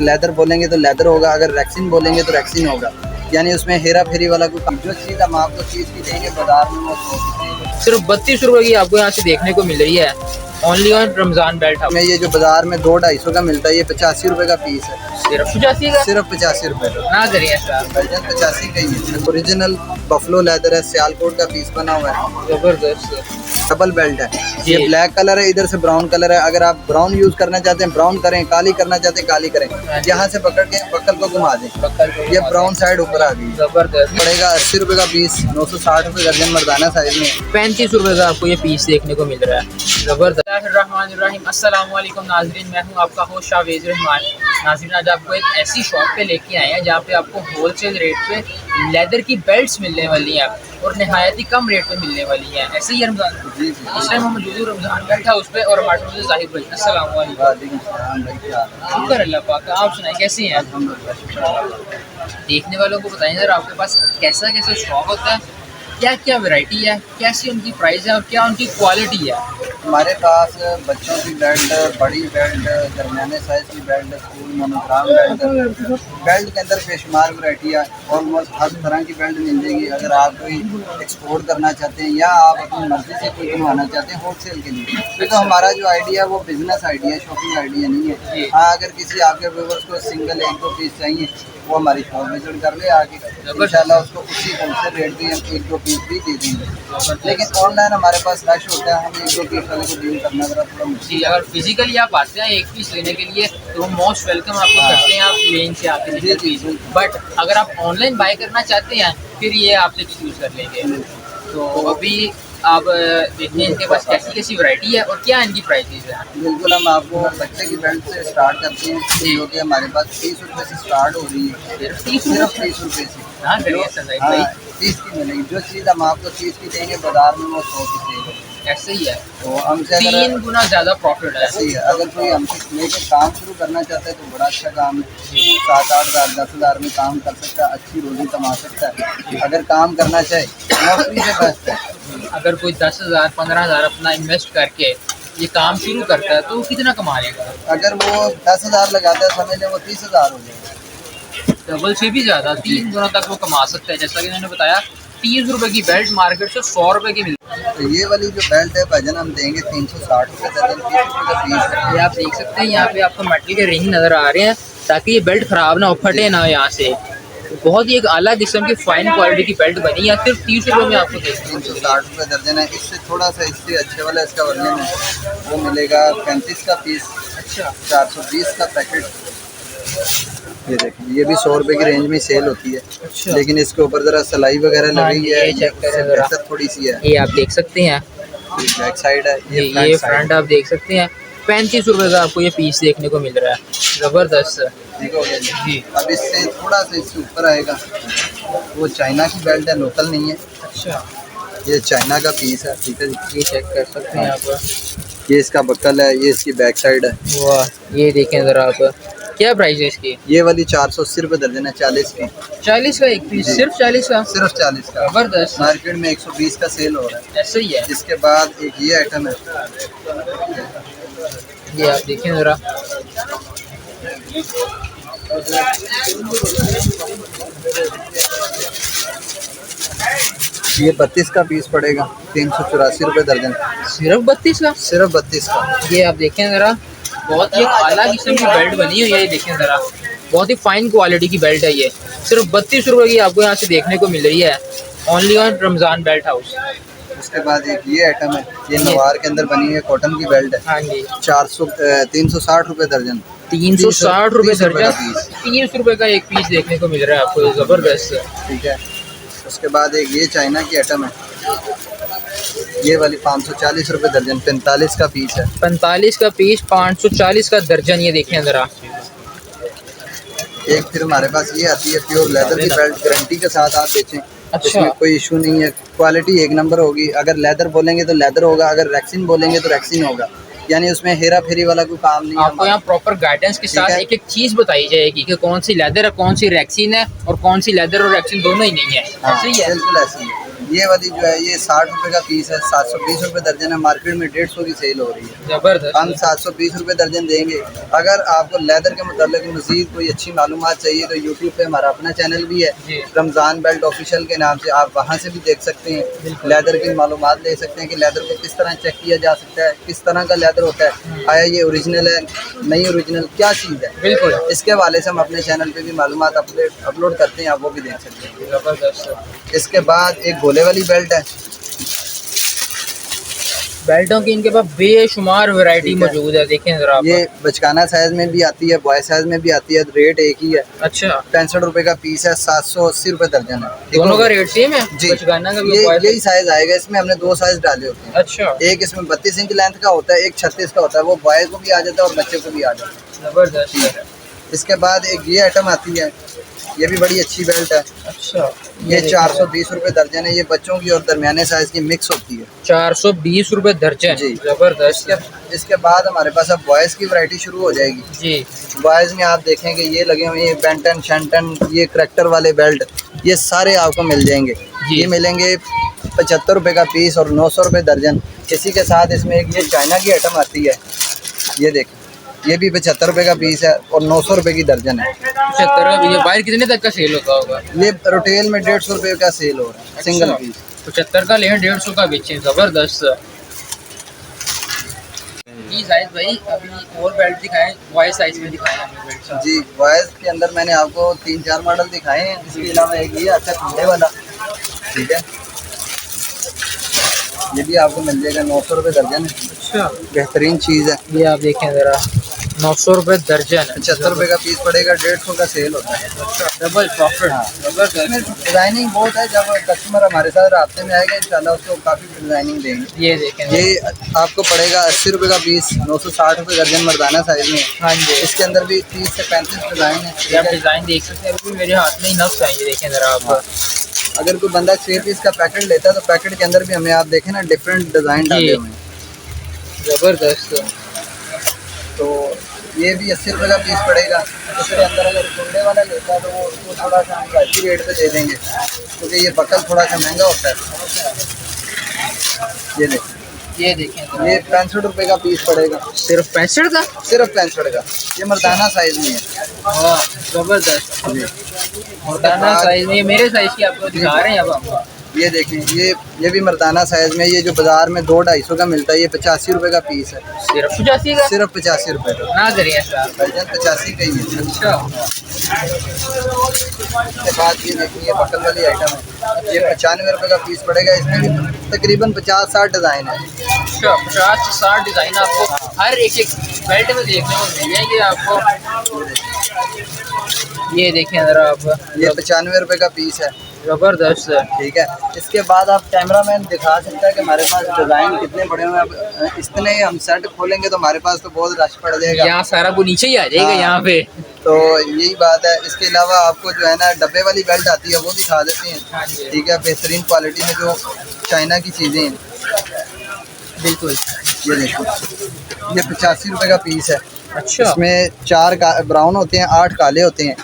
Leather बोलेंगे तो leather होगा, अगर रैक्सिन बोलेंगे तो रैक्सिन होगा। यानी उसमें हेरा फेरी वाला कोई काम, जो चीज़ हम आपको चीज़ की देंगे बाजार में वो सिर्फ 32 रुपए की आपको यहाँ से देखने को मिल रही है, only on Ramzan belt house. में। ये जो बाजार में 200-250 का मिलता है, ये 85 रुपए का पीस है। सिर्फ 85 का? सिर्फ 85 रुपए का ना करिए सर, दर्जन 85 का ही है। ओरिजिनल बफलो लेदर है, सियालकोट का पीस बना हुआ है, जबरदस्त। डबल बेल्ट है। ये ब्लैक कलर है, इधर से ब्राउन कलर है। अगर आप ब्राउन यूज करना चाहते हैं ब्राउन करें, काली करना चाहते हैं काली करें। यहाँ से पकड़ के बक्कल को घुमा दें, ये ब्राउन साइड ऊपर आ गई। जबरदस्त। पड़ेगा 80 रुपए का पीस, 960 रुपए दर्जन मर्दाना साइज में। 35 रुपए का आपको ये पीस देखने को मिल रहा है, जबरदस्त। अस्सलाम वालेकुम नाज़रीन, मैं हूँ आपका होस्ट शाहवेज़ रहमान। नाज़रीन, आज आपको एक ऐसी शॉप पे लेके आए हैं जहाँ पे आपको होलसेल रेट पे लेदर की बेल्ट्स मिलने वाली हैं और नहायत ही कम रेट पे मिलने वाली हैं। ऐसे ही रमजान इस टाइम हम मौजूद रमजान बेल्ट हाउस पे और हमारे मौजूद ज़ाहिर भाई। अस्सलाम वालेकुम। शुक्र अल्लाह पाक का। आप सुनाए कैसे हैं? देखने वालों को बताएं जरा, आपके पास कैसा कैसा स्टॉक होता है, क्या क्या वैरायटी है, कैसी उनकी प्राइस है और क्या उनकी क्वालिटी है? हमारे पास बच्चों की बेल्ट, बड़ी बेल्ट, दरमियाने साइज की belt, school monogram belt, belt के अंदर बेशुमार वैरायटी है। ऑलमोस्ट हर तरह की बेल्ट मिल जाएगी। अगर आप कोई एक्सपोर्ट करना चाहते हैं या आप अपनी मर्जी से कोई बनवाना चाहते हैं होलसेल के लिए, तो हमारा जो आइडिया है वो बिजनेस आइडिया है, शॉपिंग आइडिया नहीं है। हाँ, अगर किसी आपके व्यूअर्स को सिंगल 1-2 पीस चाहिए, वो हमारी शॉप विजिट कर ले आके, इंशाल्लाह उसको उसी होलसेल रेट पे हम 1-2 पीस भी दे देंगे। लेकिन ऑनलाइन हमारे पास रश होता है, हम 1-2 पीस वाले को डील करना जरा थोड़ा मुश्किल। जी, अगर फिजिकली आप आते हैं एक पीस लेने के लिए तो मोस्ट वेलकम आपको करते हैं, आप लेन से आके लेते पीस। बट अगर आप ऑनलाइन बाय करना चाहते हैं फिर ये आपसे चूज कर लेंगे। तो अभी आप देखते हैं इनके पास कैसी कैसी वैरायटी है और क्या इनकी प्राइसेस है। बिल्कुल, हम आपको बच्चे की बेल्ट से स्टार्ट करते हैं, जो कि हमारे पास 30 रुपये से स्टार्ट हो रही है। सिर्फ 30 रुपये से। हाँ करिए सर भाई, 30 की मिलेगी। जो चीज़ हम आपको 30 की देंगे बाजार में वो 100 की देंगे। ऐसे ही है, तो हमसे 3 गुना ज़्यादा प्रॉफिट है। ऐसे ही है। अगर कोई हमसे लेकर काम शुरू करना चाहता है तो बड़ा अच्छा काम है। 7-8 हज़ार 10 हज़ार में काम कर सकता है, अच्छी रोजी कमा सकता है। अगर काम करना चाहे नौकरी से बेस्ट है। अगर कोई 10,000 15,000 अपना इन्वेस्ट करके ये काम शुरू करता है तो वो कितना कमा लेगा? अगर वो 10 हज़ार लगाता है समझ लें वो 30 हज़ार हो जाएगा। डबल से भी ज़्यादा, 3 गुना तक वो कमा सकता है। जैसा कि मैंने बताया 30 रुपए की बेल्ट मार्केट से 100 रुपए की मिलती है। तो ये वाली जो बेल्ट है भाईजान हम देंगे 360 रुपये दर्जन, 30 रुपये का पीस है। ये आप देख सकते हैं, यहाँ पे आपको मेटल के रिंग नज़र आ रहे हैं ताकि ये बेल्ट ख़राब ना हो, फटे ना हो यहाँ से। बहुत ही एक आला किस्म की फाइन क्वालिटी की बेल्ट बनी है, सिर्फ 30 रुपये में आपको देंगे। 360 रुपये दर्जन है। इससे थोड़ा सा इससे अच्छे वाला इसका वर्जन है, वो मिलेगा 35 का पीस। अच्छा, 420 का पैकेट। ये देखें, ये भी 100 रुपये की रेंज में सेल होती है। अच्छा। लेकिन इसके ऊपर ज़रा सिलाई वगैरह लगी है, ये चेक करें ज़रा। बेहतर थोड़ी सी है। ये आप देख सकते हैं, बैक साइड है, ये फ्रंट आप देख सकते हैं। 35 रुपये का आपको ये पीस देखने को मिल रहा है, ज़बरदस्त। ठीक हो गया जी। अब इससे थोड़ा सा इससे ऊपर आएगा, वो चाइना की बेल्ट है, लोकल नहीं है। अच्छा, ये चाइना का पीस है। ठीक है जी, ये चेक कर सकते हैं आप। ये इसका बक्कल है, ये इसकी बैक साइड है। वाह, ये देखें ज़रा आप, क्या प्राइस है इसकी? ये वाली 480 रुपये दर्जन है, 40 की। 40 का एक पीस, सिर्फ 40 का? सिर्फ 40 का। जबरदस्त। मार्केट में 120 का सेल हो रहा है। ऐसे ही है। इसके बाद एक ये आइटम है, ये आप देखें ज़रा, ये 32 का पीस पड़ेगा, 384 रुपये दर्जन। सिर्फ 32 का? सिर्फ 32 का। ये आप देखें ज़रा, बहुत ही आला किस्म की बेल्ट बनी हुई है। ये देखें ज़रा, बहुत ही फाइन क्वालिटी की बेल्ट है। ये सिर्फ 32 रुपये की आपको यहाँ से देखने को मिल रही है, only on Ramzan belt house. उसके बाद एक ये आइटम है, ये नवार के अंदर बनी है, कॉटन की बेल्ट है। हाँ जी, 360 रुपये दर्जन। 360 रुपये 30 रुपये का दर्जन, पीस। 30 रुपये का एक पीस देखने को मिल रहा है आपको, ज़बरदस्त। ठीक है। उसके बाद एक ये चाइना की आइटम है, ये वाली 540 रुपये दर्जन, 45 का पीस है। 45 का पीस, 540 का दर्जन। ये देखें ज़रा, एक फिर हमारे पास ये आती है प्योर लेदर की बेल्ट, गारंटी के साथ आप बेचें। अच्छा। इसमें कोई इशू नहीं है, क्वालिटी एक नंबर होगी। अगर लेदर बोलेंगे तो लेदर होगा, अगर रैक्सिन बोलेंगे तो रैक्सिन होगा। यानी उसमें हेरा फेरी वाला कोई काम नहीं है। आपको यहाँ प्रॉपर गाइडेंस के साथ एक एक चीज़ बताई जाएगी कि कौन सी लेदर है, कौन सी रैक्सिन है और कौन सी लेदर और रैक्सिन दोनों ही नहीं है। हाँ, ऐसे ही है। बिल्कुल ऐसे ही है। ये वाली जो है ये 60 रुपए का पीस है, 720 रुपए दर्जन है, मार्केट में 150 की सेल हो रही है। जबरदस्त। हम 720 रुपए दर्जन देंगे। अगर आपको लेदर के मुताबिक मजीद कोई अच्छी मालूमात चाहिए तो यूट्यूब पे हमारा अपना चैनल भी है, रमज़ान बेल्ट ऑफिशियल के नाम से, आप वहाँ से भी देख सकते हैं, लेदर की मालूमात ले सकते हैं कि लेदर को किस तरह चेक किया जा सकता है, किस तरह का लेदर होता है, आया ये ओरिजिनल है नहीं ओरिजिनल क्या चीज़ है। बिल्कुल, इसके हवाले से हम अपने चैनल पे भी मालूमात अपलोड करते हैं, आप वो भी देख सकते हैं। जबरदस्त। इसके बाद एक गोले वाली बेल्ट है। बेल्टों की इनके पास बेशुमार वैरायटी मौजूद है, देखें जरा आप। ये बचकाना साइज में भी आती है, बॉय साइज में भी आती है, रेट एक ही है। अच्छा, 65 रुपए का पीस है, 780 रुपए दर्जन है। दोनों का रेट सेम है जी, बचकाना का भी? यही साइज आएगा। इसमें हमने 2 साइज डाले होते हैं। अच्छा, एक इसमें 32 इंच लेंथ का होता है, एक 36 का होता है, वो बॉय को भी आ जाता है और बच्चे को भी आ जाता है। जबरदस्त। इसके बाद एक ये आइटम आती है, ये भी बड़ी अच्छी बेल्ट है। अच्छा, ये 420 रुपए दर्जन है। ये बच्चों की और दरमियाने साइज की मिक्स होती है। 420 रुपए दर्जन। जी, जबरदस्त। इसके बाद हमारे पास अब बॉयज़ की वैरायटी शुरू हो जाएगी। जी, बॉयज़ में आप देखेंगे ये लगे हुए हैं बेंटन शेंटन, ये करैक्टर वाले बेल्ट, ये सारे आपको मिल जाएंगे। ये मिलेंगे 75 रुपए का पीस और 900 रुपए दर्जन। इसी के साथ इसमें एक ये चाइना की आइटम आती है, ये देखें, ये भी 75 रुपए का पीस है और 900 रुपए की दर्जन है। 75 का भी। बाहर कितने तक का सेल होता होगा? ये रिटेल में 150 रुपए का सेल हो रहा है, सिंगल पीस। 75 का लें, 150 का बेचें। जबरदस्त। जी जाहिद भाई, अभी और बेल्ट दिखाएं, बॉय साइज में दिखाएं हमें बेल्ट। जी, बॉयज़ के अंदर मैंने आपको 3-4 मॉडल दिखाए हैं। इसके अलावा एक ये आता है खुले वाला, ठीक है, ये भी आपको मिल जाएगा, 900 रुपए दर्जन है। अच्छा, बेहतरीन चीज़ है। ये आप देखें ज़रा, 900 रुपए दर्जन। 75 रुपए का पीस पड़ेगा, 150 का सेल होता है। Double profit. इसमें डिज़ाइनिंग बहुत है। जब कस्टमर हमारे साथ रास्ते में आएगा इंशाल्लाह उसको काफ़ी डिज़ाइनिंग देंगे। ये देखें, ये आपको पड़ेगा 80 रुपए का पीस, 960 रुपए दर्जन मर्दाना साइज में। हाँ जी, इसके अंदर भी 30 से 35 डिज़ाइन है। ये आप डिज़ाइन देख सकते हैं। अभी मेरे हाथ में ही नफ्स है, ये देखें ज़रा आप। अगर कोई बंदा 6 पीस का पैकेट लेता है तो पैकेट के अंदर भी हमें आप देखें ना डिफरेंट डिज़ाइन डाले हुए हैं। जबरदस्त। तो ये भी 80 रुपए का पीस पड़ेगा। इसके अंदर अगर कुंडे वाला लेता है तो वो उसको थोड़ा सा हम किफ़ायती रेट पे दे देंगे, क्योंकि ये बकल थोड़ा सा महंगा होता है। ये देखें, ये देखें, ये 65 रुपए का पीस पड़ेगा। सिर्फ 65 का? सिर्फ 65 का। ये मर्दाना साइज में है। हाँ, जबरदस्त। मर्दाना साइज में, ये मेरे साइज की आपको दिखा रहे हैं अब हम। ये देखें, ये भी मर्दाना साइज में। ये जो बाजार में 200-250 का मिलता है, ये 85 रुपए का पीस है। सिर्फ 85 का? सिर्फ 85 रुपए का। ना करिए सर, दर्जन 85 का ही है। अच्छा। इसके बाद ये देखिए, ये बकल वाली आइटम है, ये 95 रुपए का पीस पड़ेगा। इसमें भी तकरीबन 50-60 डिज़ाइन है। अच्छा, 50 से 60 डिज़ाइन आपको हर एक बेल्ट में देखने को मिल जाएंगे आपको। ये देखें ज़रा आप, ये 95 रुपए का पीस है। जबरदस्त। ठीक है, इसके बाद आप कैमरामैन दिखा सकता है कि हमारे पास डिज़ाइन कितने बड़े हुए हैं। अब इतने हम सेट खोलेंगे तो हमारे पास तो बहुत रश पड़ जाएगा, यहाँ सारा वो नीचे ही आ जाएगा। हाँ। यहाँ पे तो यही बात है। इसके अलावा आपको जो है ना डब्बे वाली बेल्ट आती है, वो दिखा देते हैं। ठीक है, बेहतरीन क्वालिटी में जो चाइना की चीज़ें हैं। बिल्कुल, ये देखो, ये 85 रुपए का पीस है। अच्छा, इसमें 4 ब्राउन होते हैं, 8 काले होते हैं,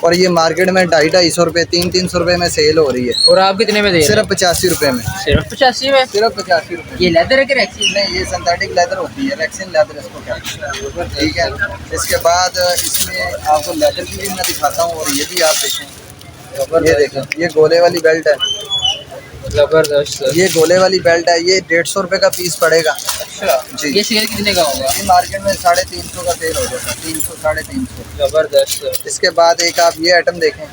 और ये मार्केट में 250-250 रुपए, 300-300 रुपए में सेल हो रही है। और आप कितने में दे रहे हैं? सिर्फ 85 रुपए में। सिर्फ 85 में? सिर्फ 85 रुपए। ये लेदर है कि रैक्सीन? नहीं, ये सिंथेटिक लेदर होती है, रैक्सीन लेदर इसको कहते हैं। ठीक है, इसके बाद इसमें आपको लेदर की भी मैं दिखाता हूँ, और ये भी आप देखें। ये देखें, ये गोले वाली बेल्ट है। जबरदस्त। ये गोले वाली बेल्ट है, ये 150 रुपए का पीस पड़ेगा। अच्छा जी, ये सेल कितने का होगा? ये मार्केट में 350 का सेल हो जाता है, 300-350। जबरदस्त। इसके बाद एक आप ये आइटम देखें,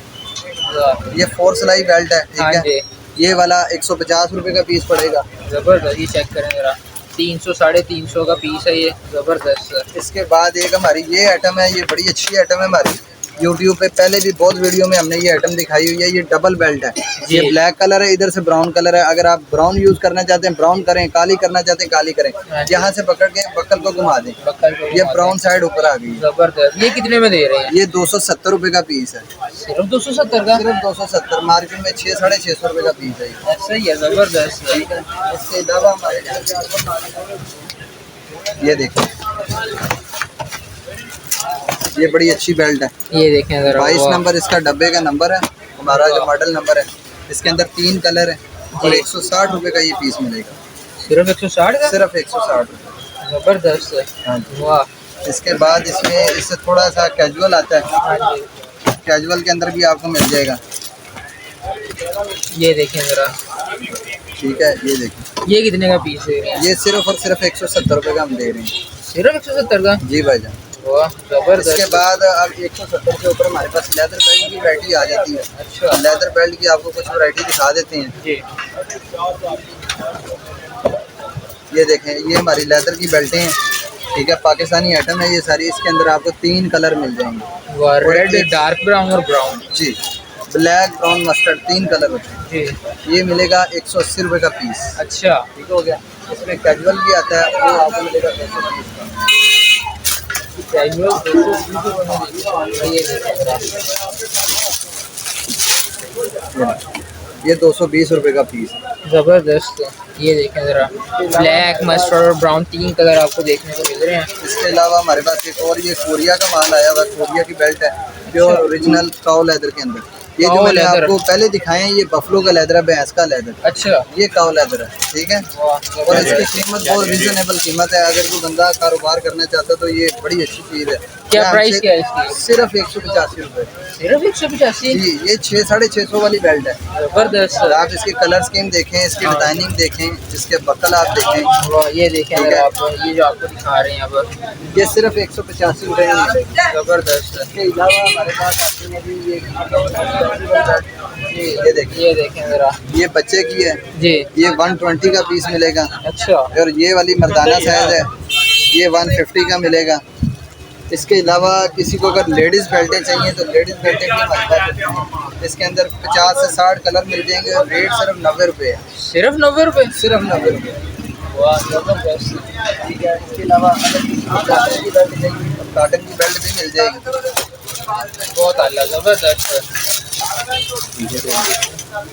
ये 4 सिलाई बेल्ट है। हाँ ठीक है, जी, ये वाला 150 रुपए का पीस पड़ेगा। जबरदस्त। ये चेक करें जरा, 300-350 का पीस है ये। जबरदस्त। इसके बाद एक हमारी ये आइटम है, ये बड़ी अच्छी आइटम है हमारी। यूट्यूब पे पहले भी बहुत वीडियो में हमने ये आइटम दिखाई हुई है। ये डबल बेल्ट है। ये ब्लैक कलर है, इधर से ब्राउन कलर है। अगर आप ब्राउन यूज करना चाहते हैं ब्राउन करें, काली करना चाहते हैं काली करें। यहाँ से पकड़ के बक्कल को घुमा दें, ये ब्राउन साइड ऊपर आ गई। जबरदस्त। ये कितने में दे रहे हैं? ये 270 रुपए का पीस है। सिर्फ 270 का? सिर्फ 270। मार्केट में 600-650 रुपए का पीस है। ऐसा ही है। जबरदस्त। ठीक है, इसके अलावा हमारे ये देखिए, ये बड़ी अच्छी बेल्ट है। ये देखें जरा, 22 नंबर इसका डब्बे का नंबर है, हमारा जो मॉडल नंबर है। इसके अंदर 3 कलर है। और जी। 160 रुपए का ये पीस मिलेगा। सिर्फ 160 का? सिर्फ 160 रुपए। जबरदस्त है। हाँ जी। वाह। इसके बाद इसमें इससे थोड़ा सा कैजुअल आता है, हाँ जी, कैजुअल के अंदर भी आपको मिल जाएगा। ये देखें जरा, ठीक है, ये देखिए, ये कितने का पीस है? ये सिर्फ और सिर्फ 170 रुपए का हम दे रहे हैं। सिर्फ 170 का? जी भाईजान। वाह जबरदस्त। इसके बाद अब 170 के ऊपर हमारे पास लेदर बेल्ट की वैरायटी आ जाती है। अच्छा। लेदर बेल्ट की आपको कुछ वैरायटी दिखा देते हैं। जी। ये देखें, ये हमारी लेदर की बेल्टें हैं, ठीक है, पाकिस्तानी आइटम है ये सारी। इसके अंदर आपको 3 कलर मिल जाएंगे। वाह, और रेड, डार्क ब्राउन और ब्राउन। जी, ब्लैक, ब्राउन, मस्टर्ड, 3 कलर होते हैं। जी। ये मिलेगा 180 रुपए का पीस। अच्छा। ठीक हो गया। इसमें कैजुअल भी आता है, वो आपको मिलेगा 230 का। कैजुअल 220 रुपए में। ये देखें जरा, ये 220 रुपए का पीस है। जबरदस्त है। ये देखें जरा, ब्लैक, मस्टर्ड और ब्राउन 3 कलर आपको देखने को मिल रहे हैं। इसके अलावा हमारे पास एक और ये कोरिया का माल आया हुआ है। कोरिया की बेल्ट है, प्योर ओरिजिनल काऊ लेदर के अंदर। ये जो काऊ मैंने लेदर। आपको पहले दिखाए हैं, ये बफलो का लेदर है, भैंस का लेदर। अच्छा। ये काऊ लेदर है, ठीक है। वाह, और इसकी जबरदस्त। कीमत बहुत रीजनेबल कीमत है। अगर कोई बंदा कारोबार करना चाहता है तो ये बड़ी अच्छी चीज़ है। क्या ये प्राइस हमसे क्या है इसकी? सिर्फ 185 रुपए। सिर्फ 185? जी, ये 600-650 वाली बेल्ट है। जबरदस्त। और आप इसके कलर स्कीम देखें, इसकी हाँ। डिजाइनिंग देखें, इसके बकल आप देखें। वाह, ये देखें ठीक अगर है। आप, ये जो आपको दिखा रहे हैं यहाँ पर, ये सिर्फ 185 रुपए में मिलेगा। जबरदस्त है। इसके अलावा हमारे पास आती है भी ये देखिए, ये देखें जरा। ये बच्चे की है, जी। ये 120 का पीस मिलेगा। अच्छा। और ये वाली मर्दाना साइज है, ये 150 का मिलेगा। इसके अलावा किसी को अगर लेडीज़ बेल्टें चाहिए तो लेडीज़ बेल्टें भी हमारे पास हैं। इसके अंदर 50 से 60 कलर मिल जाएंगे और रेट सिर्फ 90 रुपये है। सिर्फ 90 रुपए? सिर्फ 90 रुपये। वाह, जबरदस्त। ठीक है। इसके अलावा अगर किसी को कॉटन की बेल्ट चाहिए तो कॉटन की बेल्ट भी मिल जाएगी। बहुत आला, जबरदस्त है।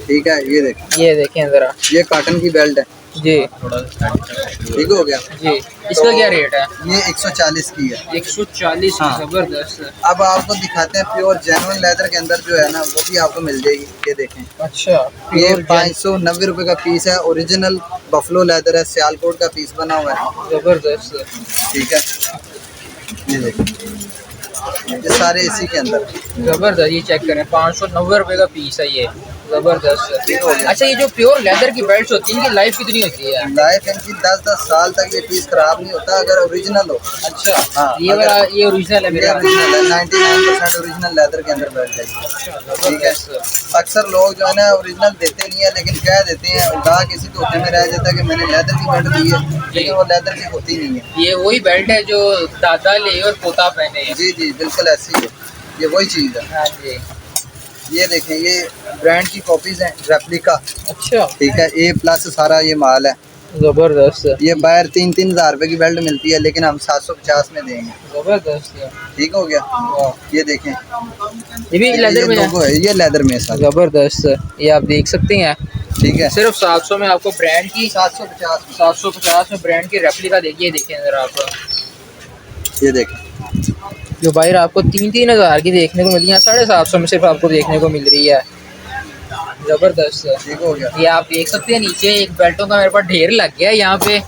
ठीक है, ये देखें, ये देखें जरा। ये कॉटन की बेल्ट है। जी। ठीक हो गया। जी। इसका क्या रेट है? ये 140 की है। 140। हाँ। जबरदस्त है। अब आपको दिखाते हैं प्योर जेन्युइन लेदर के अंदर जो है ना, वो भी आपको मिल जाएगी। ये देखें, अच्छा। ये प्योर 590 रुपए का पीस है। ओरिजिनल बफलो लेदर है, सियालकोट का पीस बना हुआ है। जबरदस्त है। ठीक है, ये देखें, ये सारे इसी के अंदर। जबरदस्त। ये चेक करें, 590 रुपए का पीस है ये। जबरदस्त ठीक हो है। गया। अच्छा, ये जो प्योर लेदर की बेल्ट होती है, इनकी लाइफ कितनी होती है? लाइफ इनकी 10-10 साल तक ये पीस खराब नहीं होता अगर ओरिजिनल हो। अच्छा। हाँ, ये वाला, ये ओरिजिनल है ये मेरा? ओरिजिनल है, 99% ओरिजिनल लेदर के अंदर बैठ जाएगी। ठीक है। जबरदस्त। अक्सर लोग जो है ना ओरिजिनल देते नहीं है, लेकिन कह देते हैं, उल्टा किसी धोखे में रह जाता है कि मैंने लेदर की बेल्ट दी है, लेकिन वो लेदर की होती नहीं है। ये वही बेल्ट है जो दादा ले और पोता पहने हैं। जी जी, बिल्कुल ऐसी है, ये वही चीज़ है। हाँ जी। ये देखें, ये ब्रांड की कॉपीज हैं, रेप्लिका। अच्छा। ठीक है, A+ सारा ये माल है। जबरदस्त है। ये बाहर 3-3 हज़ार रुपए की बेल्ट मिलती है, लेकिन हम 750 में देंगे। जबरदस्त है। ठीक हो गया। वाह। ये देखें, ये भी लेदर में है? लोगो है, ये लेदर में है सारा। जबरदस्त है। ये आप देख सकते हैं, ठीक है, सिर्फ 700 में आपको ब्रांड की, 750 750 में ब्रांड की रेप्लिका देखिए। देखें जरा आप, ये देखें, जो बाहर आपको 3-3 हज़ार की देखने को मिली है, 750 में सिर्फ आपको देखने को मिल रही है। जबरदस्त है। ठीक हो गया। ये आप देख सकते हैं, नीचे एक बेल्टों का मेरे पास ढेर लग गया है यहाँ पे।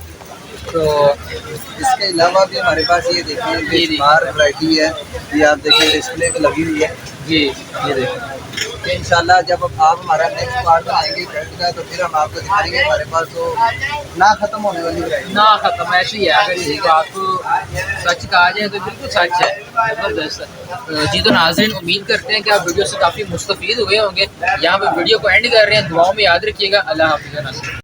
तो इसके अलावा भी हमारे पास ये देखें, बेशुमार वैरायटी है। ये आप देखें, डिस्प्ले पे लगी हुई है। जी। ये देखें, इंशाल्लाह जब आप हमारा नेक्स्ट पार्ट बनाएंगे बेल्ट का, तो फिर हम आपको दिखाएंगे। हमारे पास तो ना खत्म होने वाली वैरायटी ना खत्म, ऐसी है। अगर इस बात को सच कहा जाए तो बिल्कुल सच है। जबरदस्त है। जी तो नाज़रीन, उम्मीद करते हैं कि आप वीडियो से काफ़ी मुस्तफ़ीद हुए होंगे। यहाँ पे वीडियो को एंड कर रहे हैं। दुआओं में याद रखिएगा। अल्लाह हाफ़िज़।